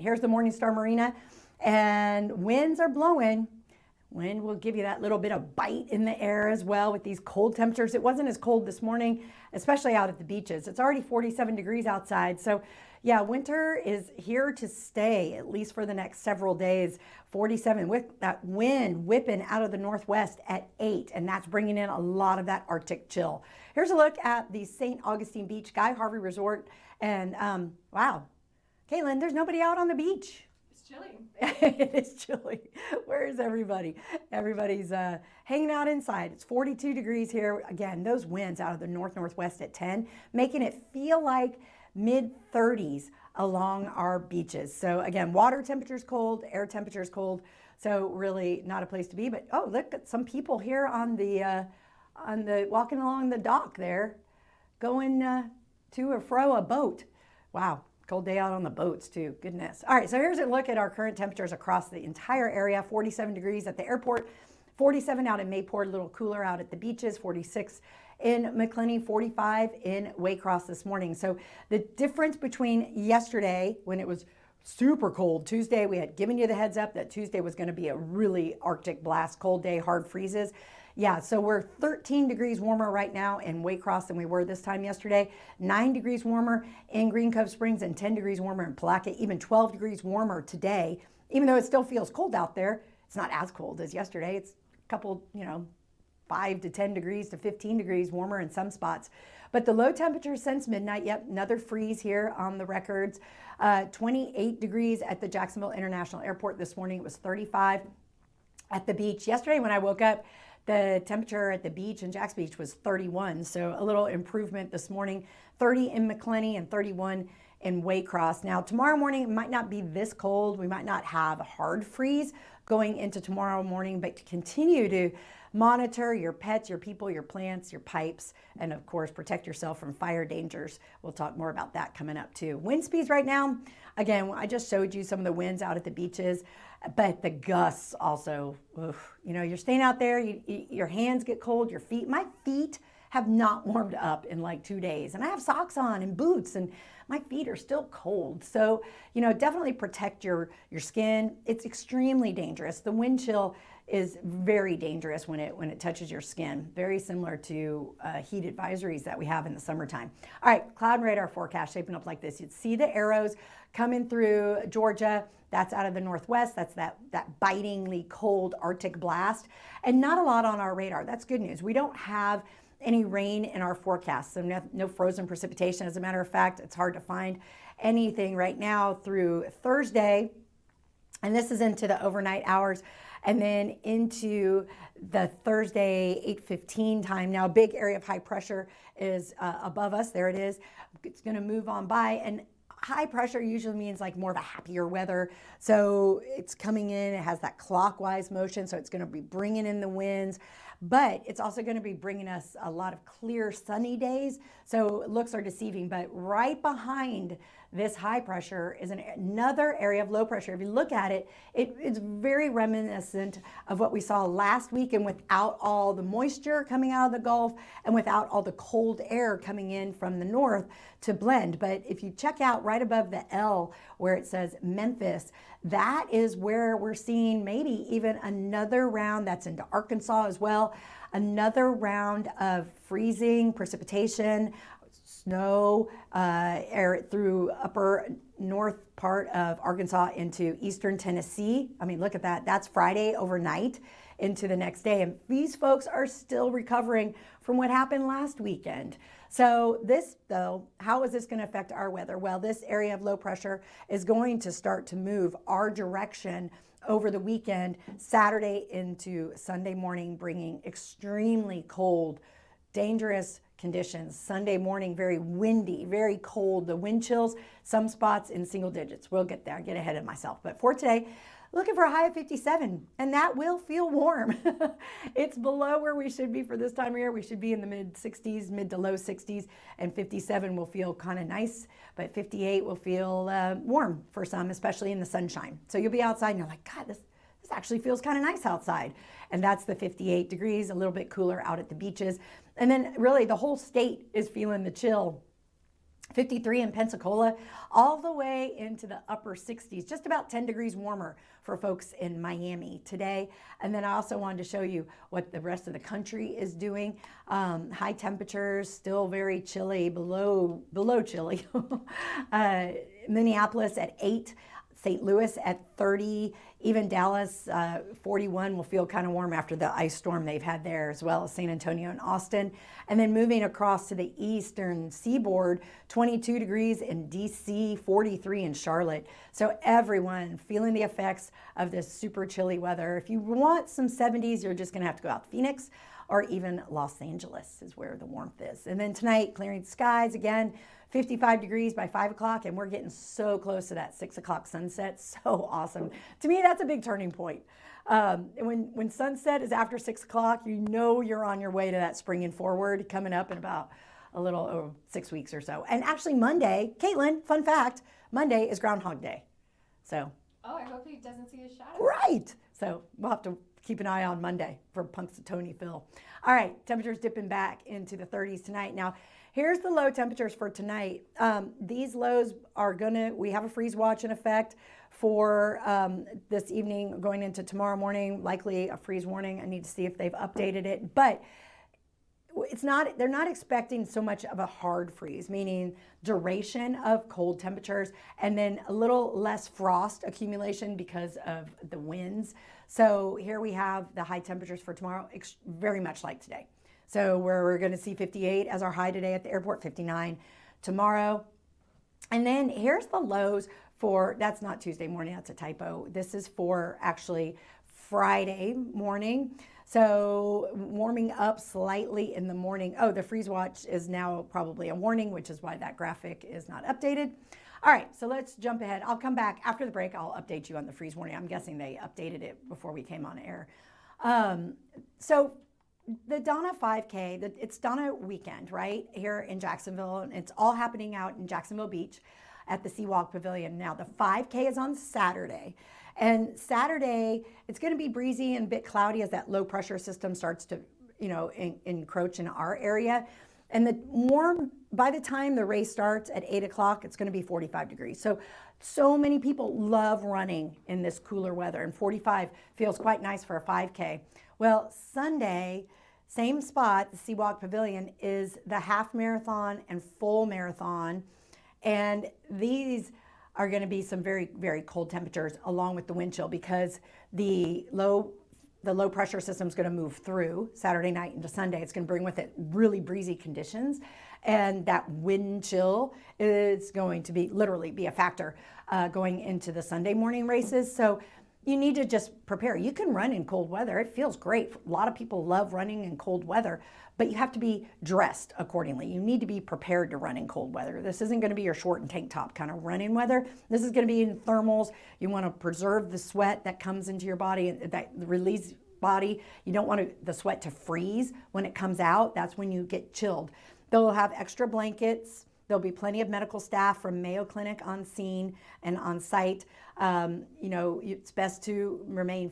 Here's the Morningstar Marina, and winds are blowing. Wind will give you that little bit of bite in the air as well with these cold temperatures. It wasn't as cold this morning, especially out at the beaches. It's already 47 degrees outside. So yeah, winter is here to stay, at least for the next several days. 47 with that wind whipping out of the northwest at 8, and that's bringing in a lot of that Arctic chill. Here's a look at the St. Augustine Beach, Guy Harvey Resort, and wow, Caitlin, there's nobody out on the beach. It's chilly. It is chilly. Where is everybody? Everybody's hanging out inside. It's 42 degrees here. Again, those winds out of the northwest at 10, making it feel like mid-30s along our beaches. So again, water temperature's cold, air temperature's cold, so really not a place to be. But oh, look at some people here on the walking along the dock there, going to or fro a boat. Wow, cold day out on the boats too, goodness. All right, so here's a look at our current temperatures across the entire area. 47 degrees at the airport, 47 out in Mayport, a little cooler out at the beaches, 46 in McClenny, 45 in Waycross this morning. So the difference between yesterday, when it was super cold, Tuesday, we had given you the heads up that Tuesday was going to be a really Arctic blast, cold day, hard freezes. Yeah, so we're 13 degrees warmer right now in Waycross than we were this time yesterday, 9 degrees warmer in Green Cove Springs, and 10 degrees warmer in Palatka, even 12 degrees warmer today. Even though it still feels cold out there, it's not as cold as yesterday. It's a couple, 5 to 10 degrees to 15 degrees warmer in some spots. But the low temperature since midnight, yep, another freeze here on the records. 28 degrees at the Jacksonville International Airport this morning. It was 35 at the beach. Yesterday when I woke up, the temperature at the beach in Jax Beach was 31. So a little improvement this morning. 30 in McClenny and 31 in Waycross. Now tomorrow morning it might not be this cold. We might not have a hard freeze going into tomorrow morning, but to continue to monitor your pets, your people, your plants, your pipes, and of course protect yourself from fire dangers. We'll talk more about that coming up too. Wind speeds right now, again, I just showed you some of the winds out at the beaches, but the gusts also, oof, you're staying out there, your hands get cold, your feet, my feet have not warmed up in like 2 days, and I have socks on and boots, and my feet are still cold. So, definitely protect your skin. It's extremely dangerous. The wind chill is very dangerous when it touches your skin. Very similar to heat advisories that we have in the summertime. All right, cloud and radar forecast shaping up like this. You'd see the arrows coming through Georgia. That's out of the northwest. That's that bitingly cold Arctic blast, and not a lot on our radar. That's good news. We don't have any rain in our forecast, so no frozen precipitation. As a matter of fact, it's hard to find anything right now through Thursday, and this is into the overnight hours, and then into the Thursday 8:15 time. Now a big area of high pressure is above us. There it is. It's going to move on by, and high pressure usually means like more of a happier weather. So it's coming in, it has that clockwise motion, so it's going to be bringing in the winds, but it's also going to be bringing us a lot of clear sunny days. So looks are deceiving, but right behind this high pressure is another area of low pressure. If you look at it, it's very reminiscent of what we saw last week, and without all the moisture coming out of the Gulf and without all the cold air coming in from the north to blend. But if you check out right above the L where it says Memphis, that is where we're seeing maybe even another round that's into Arkansas as well, another round of freezing precipitation, snow air through upper north part of Arkansas into eastern Tennessee. I mean, look at that. That's Friday overnight into the next day. And these folks are still recovering from what happened last weekend. So this, though, how is this going to affect our weather? Well, this area of low pressure is going to start to move our direction over the weekend, Saturday into Sunday morning, bringing extremely cold, dangerous conditions. Sunday morning, very windy, very cold. The wind chills, some spots in single digits. We'll get there. I get ahead of myself. But for today, looking for a high of 57, and that will feel warm. It's below where we should be for this time of year. We should be in the mid 60s, mid to low 60s, and 57 will feel kind of nice, but 58 will feel warm for some, especially in the sunshine. So you'll be outside and you're like, God, this actually feels kind of nice outside. And that's the 58 degrees, a little bit cooler out at the beaches. And then really the whole state is feeling the chill 53 in Pensacola, all the way into the upper 60s, just about 10 degrees warmer for folks in Miami today. And then I also wanted to show you what the rest of the country is doing. High temperatures, still very chilly, below chilly. Minneapolis at 8. St. Louis at 30, even Dallas 41 will feel kind of warm after the ice storm they've had there, as well as San Antonio and Austin. And then moving across to the eastern seaboard, 22 degrees in DC, 43 in Charlotte. So everyone feeling the effects of this super chilly weather. If you want some 70s, you're just going to have to go out to Phoenix, or even Los Angeles is where the warmth is. And then tonight, clearing skies again. 55 degrees by 5 o'clock, and we're getting so close to that 6 o'clock sunset. So awesome. To me, that's a big turning point. When sunset is after 6 o'clock, you know you're on your way to that springing forward coming up in about a little 6 weeks or so. And actually Monday, Caitlin, fun fact, Monday is Groundhog Day. So. Oh, I hope he doesn't see his shadow. Right. So we'll have to keep an eye on Monday for Punxsutawney Phil. All right, temperatures dipping back into the 30s tonight. Now, here's the low temperatures for tonight. These lows are we have a freeze watch in effect for this evening going into tomorrow morning, likely a freeze warning. I need to see if they've updated it, but they're not expecting so much of a hard freeze, meaning duration of cold temperatures and then a little less frost accumulation because of the winds. So here we have the high temperatures for tomorrow, very much like today. So we're going to see 58 as our high today at the airport, 59 tomorrow. And then here's the lows for, that's not Tuesday morning, that's a typo. This is for actually Friday morning. So warming up slightly in the morning. Oh, the freeze watch is now probably a warning, which is why that graphic is not updated. All right, so let's jump ahead. I'll come back after the break. I'll update you on the freeze warning. I'm guessing they updated it before we came on air. So the Donna 5K, it's Donna weekend, right, here in Jacksonville, and it's all happening out in Jacksonville Beach at the Seawalk Pavilion. Now, the 5K is on Saturday, and Saturday, it's going to be breezy and a bit cloudy as that low pressure system starts to, encroach in our area. And by the time the race starts at 8 o'clock, it's going to be 45 degrees. So many people love running in this cooler weather, and 45 feels quite nice for a 5K. Well, Sunday, same spot, the Seawalk Pavilion, is the half marathon and full marathon. And these are going to be some very, very cold temperatures along with the wind chill, because the low pressure system is going to move through Saturday night into Sunday. It's going to bring with it really breezy conditions. And that wind chill is going to literally be a factor going into the Sunday morning races. So you need to just prepare. You can run in cold weather. It feels great. A lot of people love running in cold weather, but you have to be dressed accordingly. You need to be prepared to run in cold weather. This isn't going to be your short and tank top kind of running weather. This is going to be in thermals. You want to preserve the sweat that comes into your body, that release body. You don't want the sweat to freeze when it comes out. That's when you get chilled. They'll have extra blankets. There'll be plenty of medical staff from Mayo Clinic on scene and on site. It's best to remain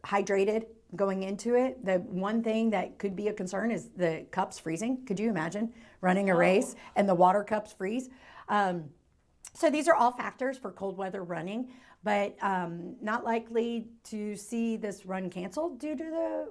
hydrated going into it. The one thing that could be a concern is the cups freezing. Could you imagine running a race and the water cups freeze? So these are all factors for cold weather running, but not likely to see this run canceled due to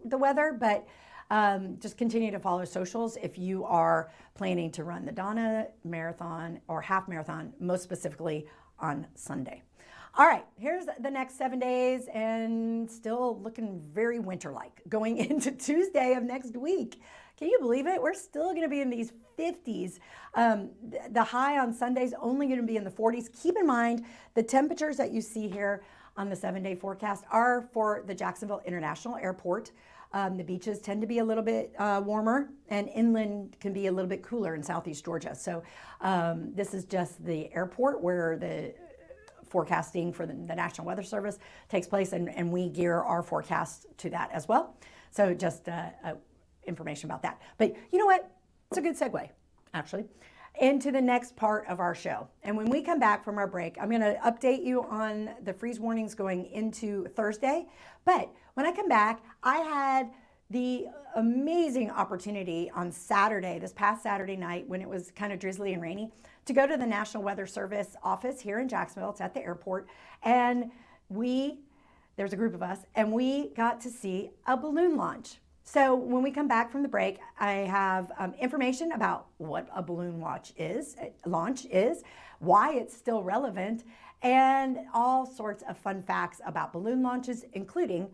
the weather, but just continue to follow socials if you are planning to run the Donna Marathon or half marathon, most specifically on Sunday. All right, here's the next 7 days, and still looking very winter-like going into Tuesday of next week. Can you believe it? We're still going to be in these 50s. The high on Sunday is only going to be in the 40s. Keep in mind, the temperatures that you see here on the 7-day forecast are for the Jacksonville International Airport. The beaches tend to be a little bit warmer, and inland can be a little bit cooler in southeast Georgia. So this is just the airport where the forecasting for the National Weather Service takes place, and we gear our forecast to that as well. So just information about that. But you know what? It's a good segue, actually, into the next part of our show. And when we come back from our break, I'm going to update you on the freeze warnings going into Thursday. But when I come back, I had the amazing opportunity on Saturday, this past Saturday night when it was kind of drizzly and rainy, to go to the National Weather Service office here in Jacksonville. It's at the airport. And there's a group of us, and we got to see a balloon launch. So when we come back from the break, I have information about what a balloon launch is, why it's still relevant, and all sorts of fun facts about balloon launches, including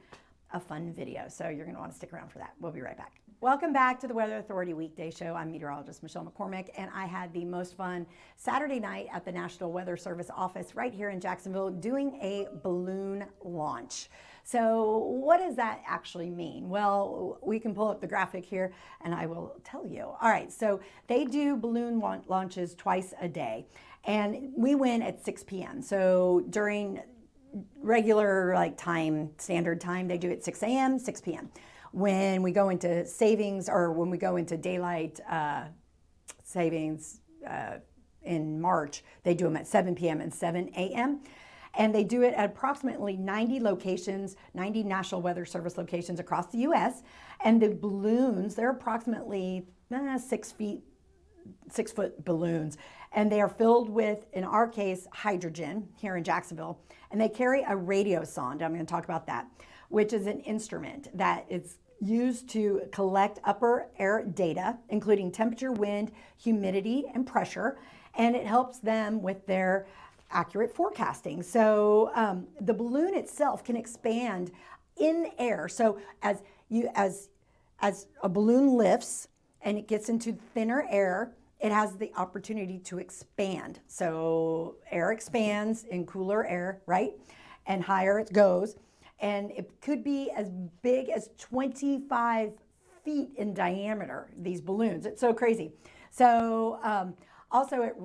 a fun video. So you're going to want to stick around for that. We'll be right back. Welcome back to the Weather Authority Weekday Show. I'm meteorologist Michelle McCormick, and I had the most fun Saturday night at the National Weather Service office right here in Jacksonville doing a balloon launch. So what does that actually mean? Well, we can pull up the graphic here and I will tell you. All right, so they do balloon launches twice a day, and we win at 6 p.m. So during regular standard time, they do it 6 a.m., 6 p.m. When we go into savings, or when we go into daylight savings in March, they do them at 7 p.m. and 7 a.m. And they do it at approximately 90 locations, 90 National Weather Service locations across the U.S. And the balloons, they're approximately 6-foot balloons. And they are filled with, in our case, hydrogen here in Jacksonville. And they carry a radio sonde. I'm going to talk about that, which is an instrument that is used to collect upper air data, including temperature, wind, humidity, and pressure. And it helps them with their accurate forecasting. So the balloon itself can expand in air. So as a balloon lifts and it gets into thinner air, it has the opportunity to expand. So air expands in cooler air, right? And higher it goes. And it could be as big as 25 feet in diameter, these balloons. It's so crazy. So also it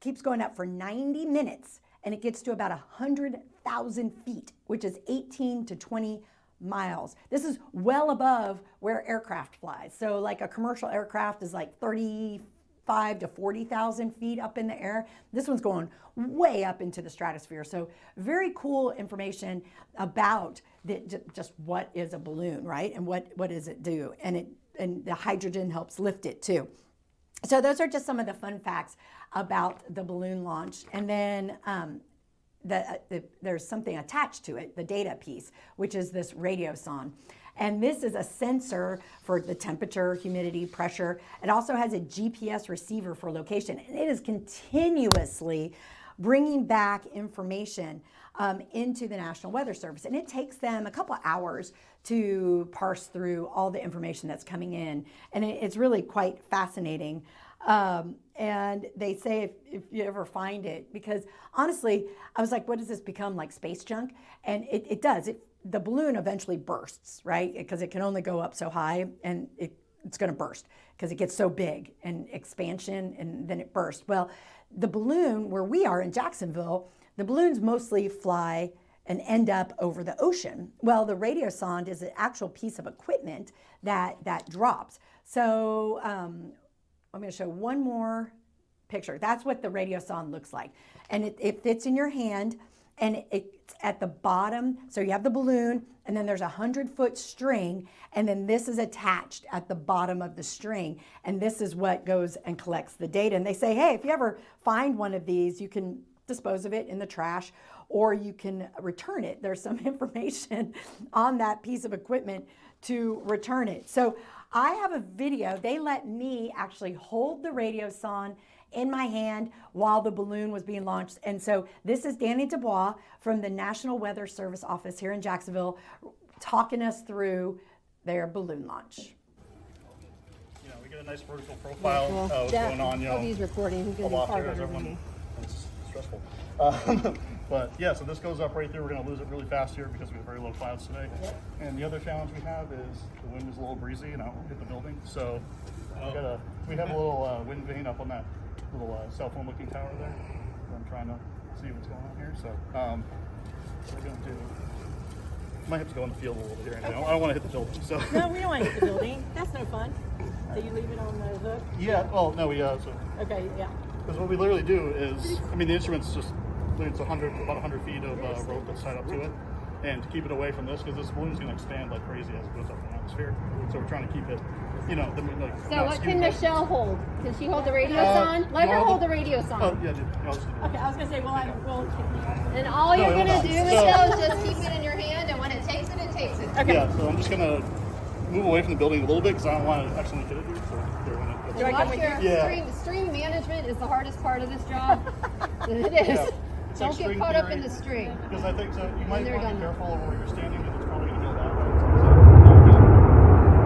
keeps going up for 90 minutes, and it gets to about 100,000 feet, which is 18 to 20 miles. This is well above where aircraft flies. So like a commercial aircraft is like 35 to 40,000 feet up in the air. This one's going way up into the stratosphere. So very cool information about just what is a balloon, right? And what does it do? And the hydrogen helps lift it too. So those are just some of the fun facts about the balloon launch. And then there's something attached to it, the data piece, which is this radio sonde. And this is a sensor for the temperature, humidity, pressure. It also has a GPS receiver for location. And it is continuously bringing back information into the National Weather Service. And it takes them a couple hours to parse through all the information that's coming in. And it's really quite fascinating. And they say if you ever find it, because honestly, I was like, what does this become, like space junk? And it does. The balloon eventually bursts, right? Because it can only go up so high, and it's going to burst because it gets so big and expansion, and then it bursts. Well, the balloon where we are in Jacksonville, the balloons mostly fly and end up over the ocean. Well, the radio sonde is an actual piece of equipment that drops. So I'm going to show one more picture. That's what the radio sonde looks like. And it fits in your hand, and it's at the bottom. So you have the balloon, and then there's a 100-foot string, and then this is attached at the bottom of the string. And this is what goes and collects the data. And they say, hey, if you ever find one of these, you can dispose of it in the trash, or you can return it. There's some information on that piece of equipment to return it. So I have a video. They let me actually hold the radio sonde in my hand while the balloon was being launched. And so this is Danny Dubois from the National Weather Service office here in Jacksonville talking us through their balloon launch. We get a nice vertical profile of what's going on. He's recording. He's going to be far better than me. It's stressful. But yeah, so this goes up right there. We're going to lose it really fast here because we have very low clouds today. Yep. And the other challenge we have is the wind is a little breezy and I won't hit the building. So we have a little wind vane up on that little cell phone looking tower there. So I'm trying to see what's going on here. So what we're going to do, might have to go in the field a little bit here. Okay. I don't want to hit the building. So no, we don't want to hit the building. That's no fun. So you leave it on the hook? Yeah. Well, no, okay, yeah. Because what we literally do is, the instrument's just, it's about 100 feet of rope that's tied up to it. and to keep it away from this, because this balloon's going to expand like crazy as it goes up in the atmosphere. So we're trying to keep it, you know, like. So what can Michelle hold? Can she hold the radio on? Let her hold the radio on. Oh yeah, dude. I'll just do it. Okay, I was gonna say, well, And all you're No, gonna do, so- Michelle, is just keep it in your hand, and when it takes it, it takes it. okay. Yeah, so I'm just going to move away from the building a little bit because I don't want to accidentally hit it here. So they're going to. Do I come with you? Yeah. String management is the hardest part of this job. It is. Yeah. It's like Don't get string caught up theory. in the string. Because I think so. You might they're want to done. be careful of where you're standing because it's probably going to go that way.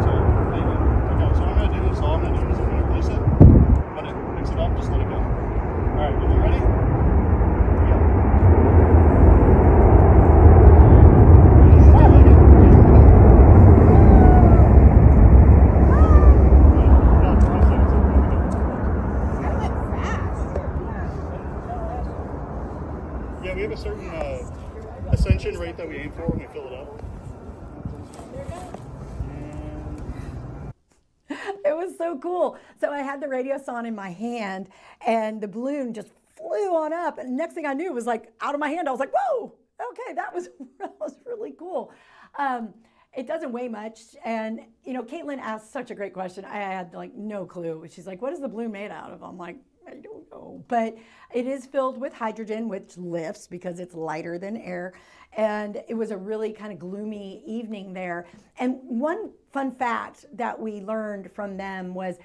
So, okay, so what I'm going to do is all I'm going to do is I'm going to release it, let it mix it up, just let it go. All right, you ready? Here we go. Yeah, we have a certain ascension rate that we aim for when we fill it up. It was so cool. So I had the radio on in my hand and the balloon just flew on up. And next thing I knew, it was like out of my hand. I was like, whoa, okay, that was really cool. It doesn't weigh much. And, you know, Caitlin asked such a great question. I had like no clue. She's like, what is the balloon made out of? I'm like, I don't know. But it is filled with hydrogen, which lifts because it's lighter than air. And it was a really kind of gloomy evening there. And one fun fact that we learned from them was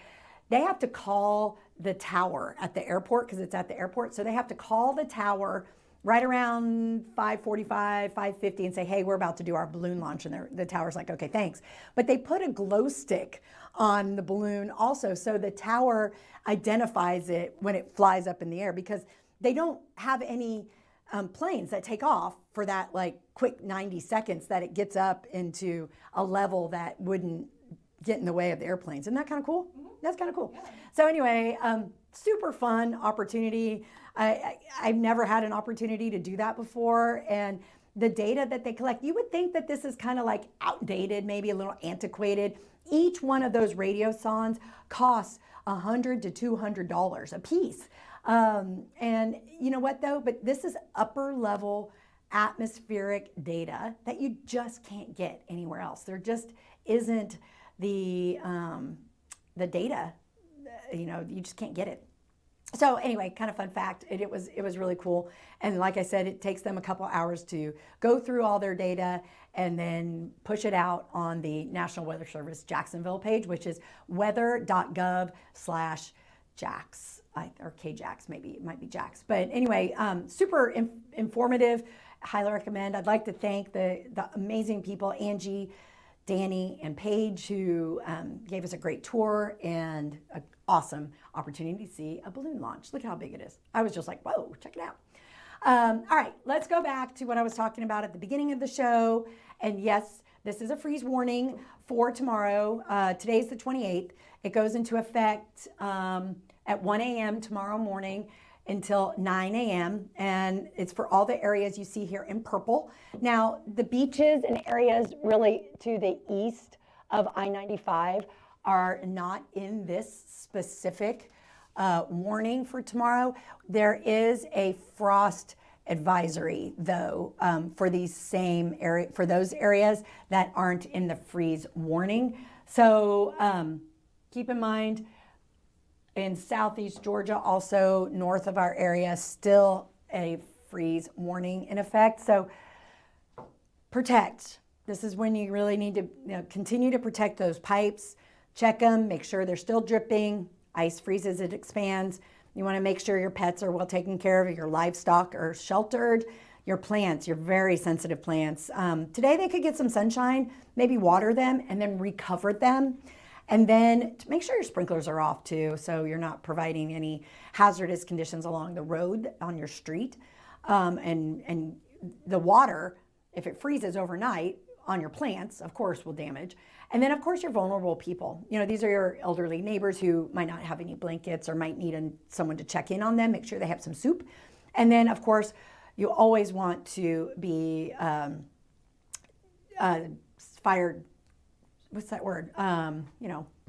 they have to call the tower at the airport because it's at the airport. So they have to call the tower right around 5:45, 5:50 and say, hey, we're about to do our balloon launch. And the tower's like, okay, thanks. But they put a glow stick on the balloon also. So the tower identifies it when it flies up in the air because they don't have any planes that take off for that like quick 90 seconds that it gets up into a level that wouldn't get in the way of the airplanes. Isn't that kind of cool? That's kind of cool. Yeah. So anyway, super fun opportunity. I've never had an opportunity to do that before. And the data that they collect, you would think that this is kind of like outdated, maybe a little antiquated. Each one of those radiosondes costs $100 to $200 a piece. And you know what though, but this is upper level atmospheric data that you just can't get anywhere else. There just isn't the data, you know, you just can't get it. So anyway, kind of fun fact, it was really cool. And like I said, it takes them a couple hours to go through all their data and then push it out on the National Weather Service Jacksonville page, which is weather.gov/JAX, or KJAX, maybe it might be JAX. But anyway, super informative, highly recommend. I'd like to thank the amazing people, Angie, Danny, and Paige, who gave us a great tour and an awesome opportunity to see a balloon launch. Look how big it is. I was just like, whoa, check it out. All right, let's go back to what I was talking about at the beginning of the show. And yes, this is a freeze warning for tomorrow. Today's the 28th. It goes into effect at 1 a.m. tomorrow morning until 9 a.m. And it's for all the areas you see here in purple. Now, the beaches and areas really to the east of I-95 are not in this specific warning for tomorrow. There is a frost advisory though for these same area, for those areas that aren't in the freeze warning. So keep in mind, in southeast Georgia, also north of our area, still a freeze warning in effect. So protect. This is when you really need to continue to protect those pipes. Check them, make sure they're still dripping. Ice freezes, it expands. You want to make sure your pets are well taken care of, your livestock are sheltered, your plants, your very sensitive plants. Today they could get some sunshine, maybe water them and then recover them. And then to make sure your sprinklers are off too, so you're not providing any hazardous conditions along the road on your street. And the water, if it freezes overnight on your plants, of course, will damage. And then of course your vulnerable people. You know, these are your elderly neighbors who might not have any blankets or might need someone to check in on them, make sure they have some soup. And then of course, you always want to be fired, what's that word?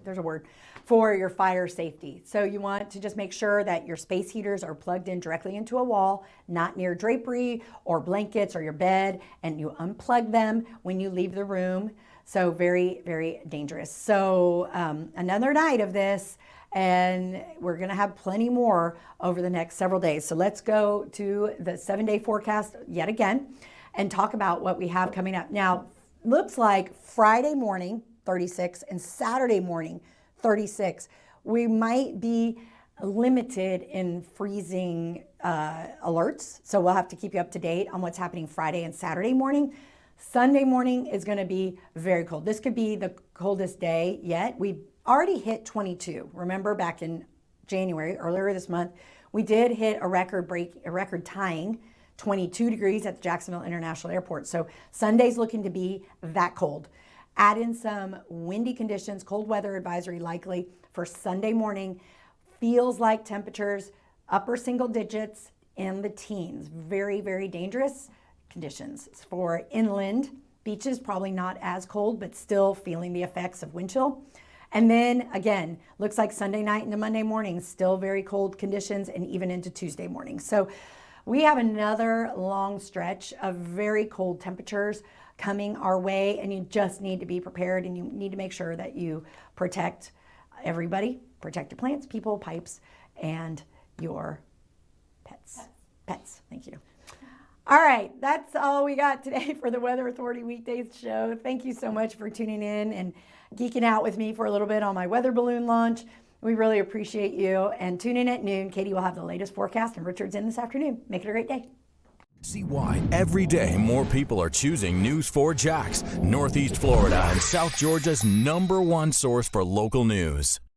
there's a word, for your fire safety. So you want to just make sure that your space heaters are plugged in directly into a wall, not near drapery or blankets or your bed, and you unplug them when you leave the room. So very, very dangerous. So another night of this, and we're gonna have plenty more over the next several days. So let's go to the 7-day forecast yet again and talk about what we have coming up. Now, looks like Friday morning, 36, and Saturday morning, 36. We might be limited in freezing alerts, so we'll have to keep you up to date on what's happening Friday and Saturday morning. Sunday morning is going to be very cold. This could be the coldest day yet. We already hit 22. Remember back in January, earlier this month, we did hit a record tying 22 degrees at the Jacksonville International Airport. So Sunday's looking to be that cold. Add in some windy conditions, cold weather advisory likely for Sunday morning. Feels like temperatures upper single digits in the teens. Very, very dangerous conditions. For inland beaches, probably not as cold, but still feeling the effects of wind chill. And then again, looks like Sunday night into Monday morning, still very cold conditions, and even into Tuesday morning. So we have another long stretch of very cold temperatures coming our way, and you just need to be prepared, and you need to make sure that you protect everybody, protect your plants, people, pipes, and your pets. Pets, thank you. All right, that's all we got today for the Weather Authority Weekdays show. Thank you so much for tuning in and geeking out with me for a little bit on my weather balloon launch. We really appreciate you. And tune in at noon. Katie will have the latest forecast, and Richard's in this afternoon. Make it a great day. See why every day more people are choosing News4JAX, Northeast Florida and South Georgia's #1 source for local news.